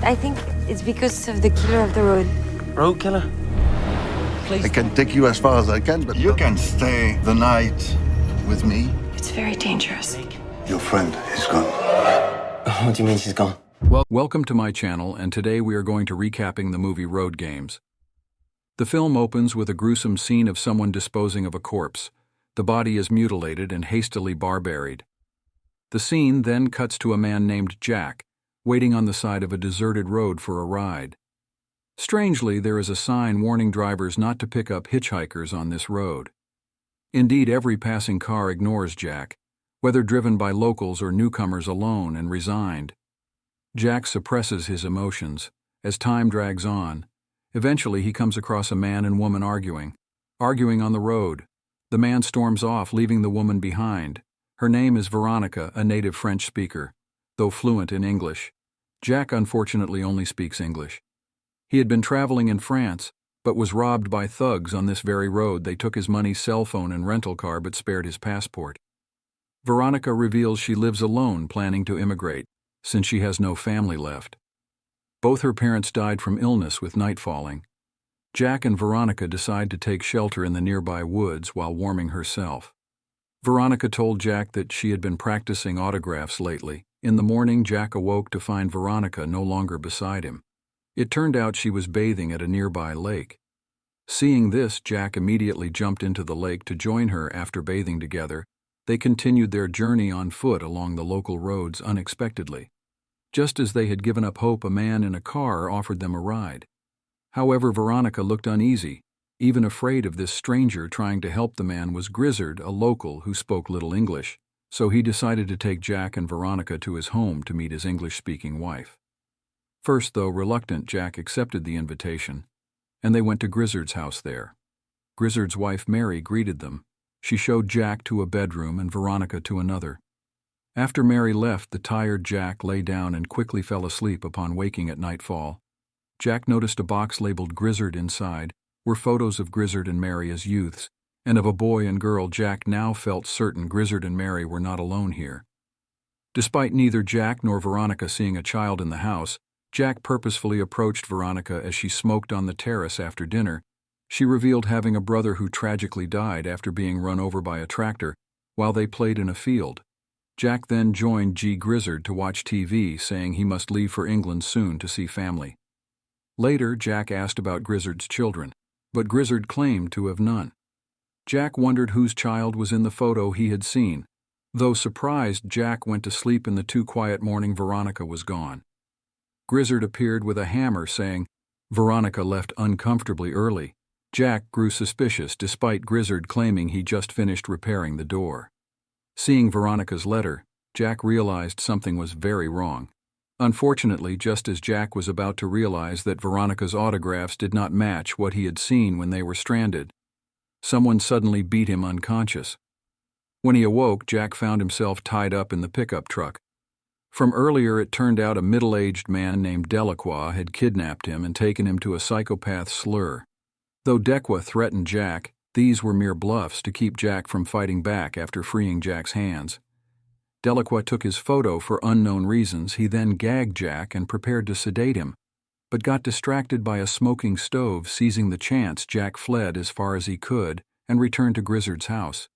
I think it's because of the killer of the road. Road killer? I can take you as far as I can, but You can stay the night with me. It's very dangerous. your friend is gone. What do you mean she's gone? Well, welcome to my channel, and today we are going to recapping the movie Road Games. The film opens with a gruesome scene of someone disposing of a corpse. The body is mutilated and hastily bar-buried. The scene then cuts to a man named Jack, waiting on the side of a deserted road for a ride. Strangely, there is a sign warning drivers not to pick up hitchhikers on this road. Indeed, every passing car ignores Jack, whether driven by locals or newcomers alone and resigned. Jack suppresses his emotions. As time drags on, eventually he comes across a man and woman arguing on the road. The man storms off, leaving the woman behind. Her name is Veronica, a native French speaker, though fluent in English. Jack unfortunately only speaks English. He had been traveling in France, but was robbed by thugs on this very road. They took his money, cell phone, and rental car, but spared his passport. Veronica reveals she lives alone, planning to immigrate, since she has no family left. Both her parents died from illness with night falling. Jack and Veronica decide to take shelter in the nearby woods while warming herself. Veronica told Jack that she had been practicing autographs lately. In the morning, Jack awoke to find Veronica no longer beside him. It turned out she was bathing at a nearby lake. Seeing this, Jack immediately jumped into the lake to join her. After bathing together, they continued their journey on foot along the local roads unexpectedly. Just as they had given up hope, a man in a car offered them a ride. However, Veronica looked uneasy, even afraid of this stranger. Trying to help the man was Grizzard, a local who spoke little English, so he decided to take Jack and Veronica to his home to meet his English-speaking wife. First, though reluctant, Jack accepted the invitation, and they went to Grizzard's house there. Grizzard's wife, Mary, greeted them. She showed Jack to a bedroom and Veronica to another. After Mary left, the tired Jack lay down and quickly fell asleep. Upon waking at nightfall, Jack noticed a box labeled Grizzard. Inside were photos of Grizzard and Mary as youths, and of a boy and girl. Jack now felt certain Grizzard and Mary were not alone here. Despite neither Jack nor Veronica seeing a child in the house, Jack purposefully approached Veronica as she smoked on the terrace after dinner. She revealed having a brother who tragically died after being run over by a tractor while they played in a field. Jack then joined Grizzard to watch TV, saying he must leave for England soon to see family. Later, Jack asked about Grizzard's children, but Grizzard claimed to have none. Jack wondered whose child was in the photo he had seen. Though surprised, Jack went to sleep. In the too quiet morning, Veronica was gone. Grizzard appeared with a hammer, saying Veronica left uncomfortably early. Jack grew suspicious, despite Grizzard claiming he just finished repairing the door. Seeing Veronica's letter, Jack realized something was very wrong. Unfortunately, just as Jack was about to realize that Veronica's autographs did not match what he had seen when they were stranded, someone suddenly beat him unconscious. When he awoke, Jack found himself tied up in the pickup truck. From earlier, it turned out a middle-aged man named Delacroix had kidnapped him and taken him to a psychopath slur. Though Delacroix threatened Jack, these were mere bluffs to keep Jack from fighting back after freeing Jack's hands. Delacroix took his photo for unknown reasons. He then gagged Jack and prepared to sedate him, but got distracted by a smoking stove. Seizing the chance, Jack fled as far as he could and returned to Grizzard's house.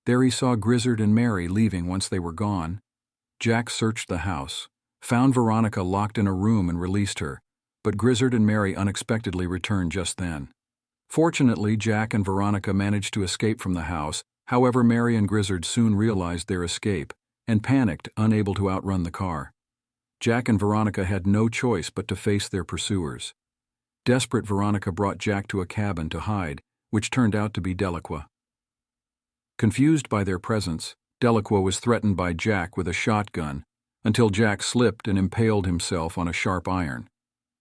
There he saw Grizzard and Mary leaving. Once they were gone, Jack searched the house, found Veronica locked in a room and released her, but Grizzard and Mary unexpectedly returned just then. Fortunately, Jack and Veronica managed to escape from the house. However, Mary and Grizzard soon realized their escape and panicked, unable to outrun the car. Jack and Veronica had no choice but to face their pursuers. Desperate, Veronica brought Jack to a cabin to hide, which turned out to be Delacroix. Confused by their presence, Delacroix was threatened by Jack with a shotgun until Jack slipped and impaled himself on a sharp iron.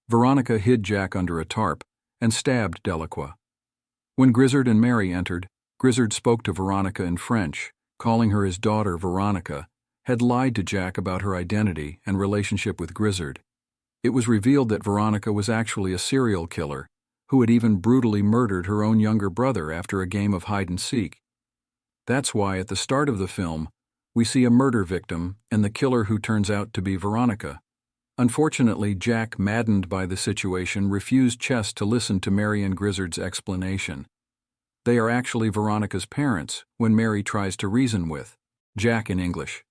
Veronica hid Jack under a tarp and stabbed Delacroix. When Grizzard and Mary entered, Grizzard spoke to Veronica in French, calling her his daughter. Veronica had lied to Jack about her identity and relationship with Grizzard. It was revealed that Veronica was actually a serial killer who had even brutally murdered her own younger brother after a game of hide-and-seek. That's why at the start of the film, we see a murder victim and the killer who turns out to be Veronica. Unfortunately, Jack, maddened by the situation, refused Chess to listen to Mary and Grizzard's explanation. They are actually Veronica's parents when Mary tries to reason with Jack in English.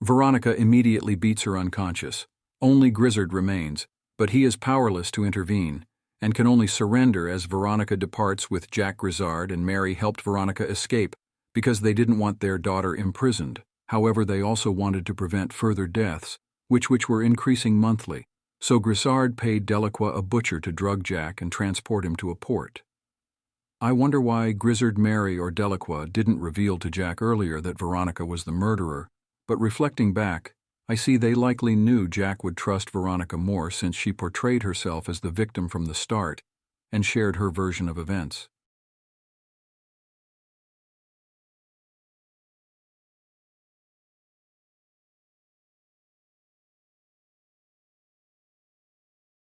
Veronica immediately beats her unconscious. Only Grizzard remains, but he is powerless to intervene and can only surrender as Veronica departs with Jack. Grizzard and Mary helped Veronica escape because they didn't want their daughter imprisoned. However, they also wanted to prevent further deaths, which were increasing monthly, so Grizzard paid Delacroix, a butcher, to drug Jack and transport him to a port. I wonder why Grizzard, Mary, or Delacroix didn't reveal to Jack earlier that Veronica was the murderer, but reflecting back, I see they likely knew Jack would trust Veronica more since she portrayed herself as the victim from the start and shared her version of events.